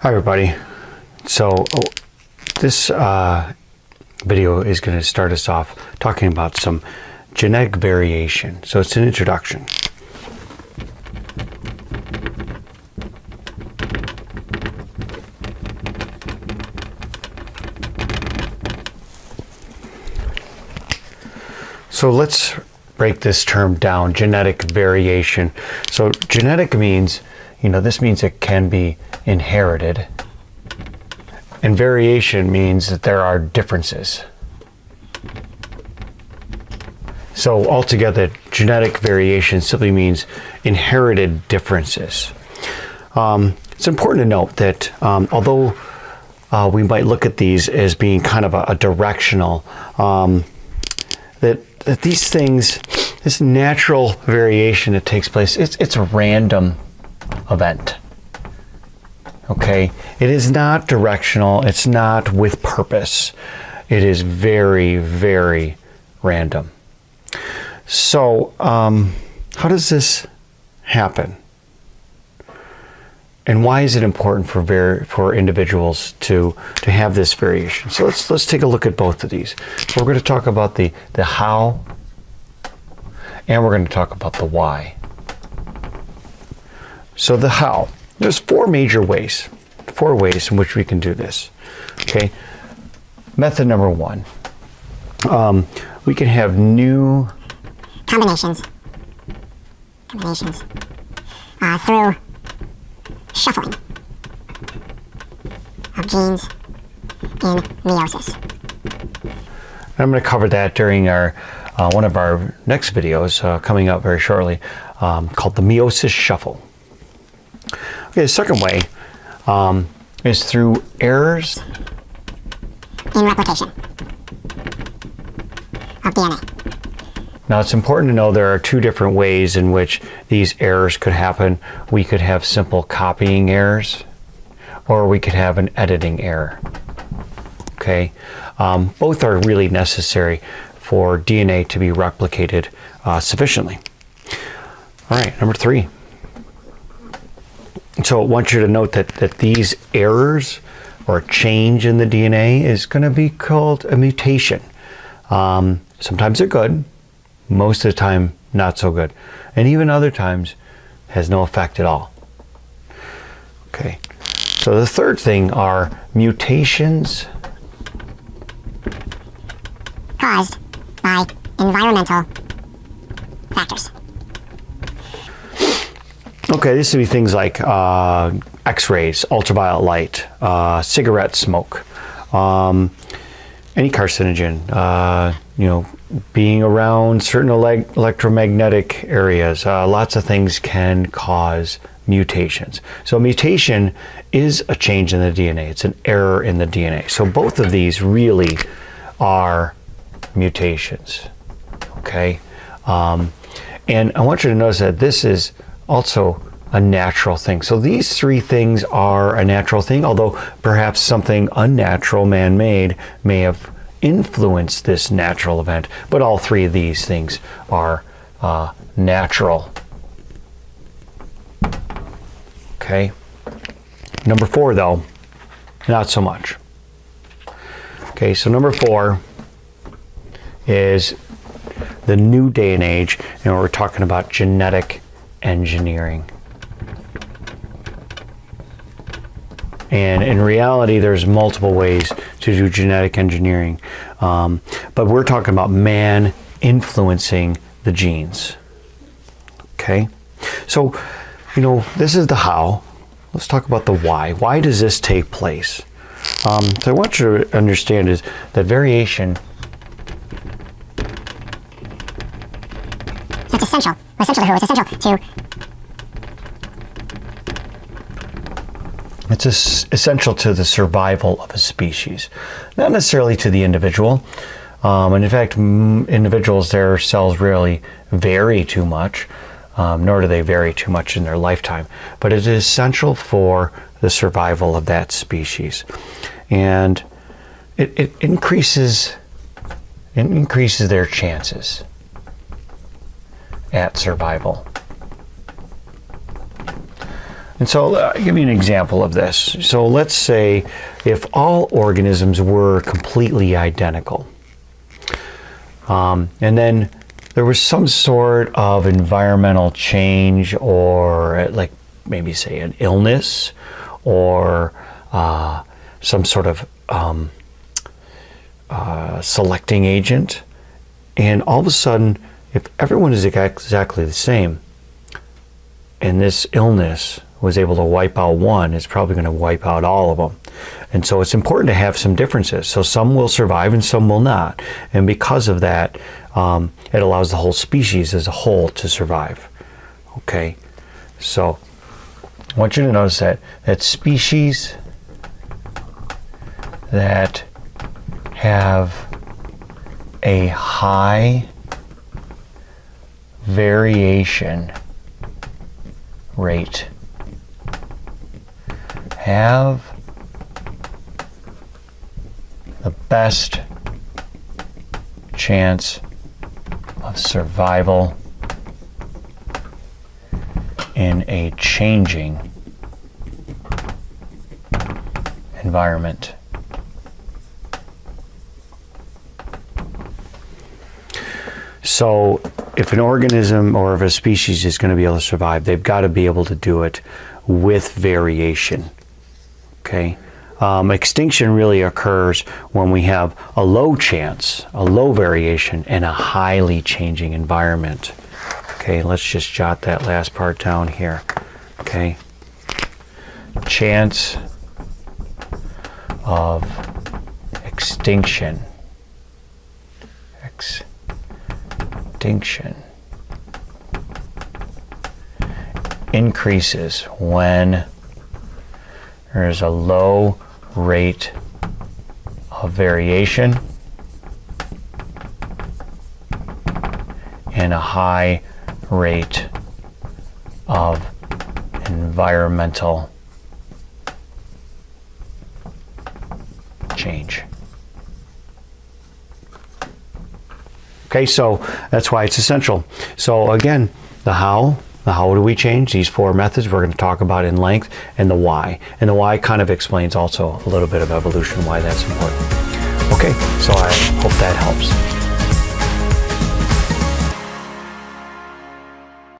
Hi everybody. So this video is going to start us off talking about some genetic variation. So it's an introduction. So let's break this term down, genetic variation. So genetic means, this means it can be inherited. And variation means that there are differences. So altogether, genetic variation simply means inherited differences. It's important to note that although we might look at these as being kind of a directional, that these things, this natural variation that takes place, it's a random event. Okay, it is not directional, it's not with purpose. It is very, very random. So, how does this happen? And why is it important for individuals to have this variation? So let's take a look at both of these. We're going to talk about the how, and we're going to talk about the why. So the how. There's four ways in which we can do this. Okay. Method number one. We can have new combinations through shuffling of genes in meiosis. I'm going to cover that during our one of our next videos coming up very shortly, called the meiosis shuffle. Okay, the second way is through errors in replication of DNA. Now it's important to know there are two different ways in which these errors could happen. We could have simple copying errors, or we could have an editing error. Okay, both are really necessary for DNA to be replicated sufficiently. All right, number three. So I want you to note that these errors or change in the DNA is going to be called a mutation. Sometimes they're good, most of the time not so good, and even other times has no effect at all. Okay, so the third thing are mutations caused by environmental factors. Okay, this would be things like X-rays, ultraviolet light, cigarette smoke, any carcinogen, being around certain electromagnetic areas. Lots of things can cause mutations. So a mutation is a change in the DNA. It's an error in the DNA. So both of these really are mutations. Okay, and I want you to notice that this is also a natural thing. So these three things are a natural thing, although perhaps something unnatural, man-made, may have influenced this natural event, but all three of these things are natural. Okay. Number four, though, not so much. Okay, so number four is the new day and age, and we're talking about genetic engineering. And in reality, there's multiple ways to do genetic engineering, but we're talking about man influencing the genes. Okay, so this is the how. Let's talk about the why. Why does this take place? So I want you to understand is that variation. So it's essential. It's essential to. It's essential to the survival of a species, not necessarily to the individual. And in fact, individuals, their cells rarely vary too much, nor do they vary too much in their lifetime. But it is essential for the survival of that species, and it increases their chances at survival. And so I'll give you an example of this. So let's say if all organisms were completely identical, and then there was some sort of environmental change, or like maybe say an illness, or some sort of selecting agent, and all of a sudden, if everyone is exactly the same, and this illness was able to wipe out one, it's probably going to wipe out all of them. And so it's important to have some differences. So some will survive and some will not. And because of that, it allows the whole species as a whole to survive. Okay, so I want you to notice that species that have a high variation rate have the best chance of survival in a changing environment. So if an organism or if a species is going to be able to survive, they've got to be able to do it with variation. Okay? Extinction really occurs when we have a low chance, a low variation, and a highly changing environment. Okay, let's just jot that last part down here. Okay? Chance of extinction. Extinction increases when there is a low rate of variation and a high rate of environmental change. Okay, so that's why it's essential. So again, the how do we change? These four methods we're going to talk about in length, and the why. And the why kind of explains also a little bit of evolution, why that's important. Okay, so I hope that helps.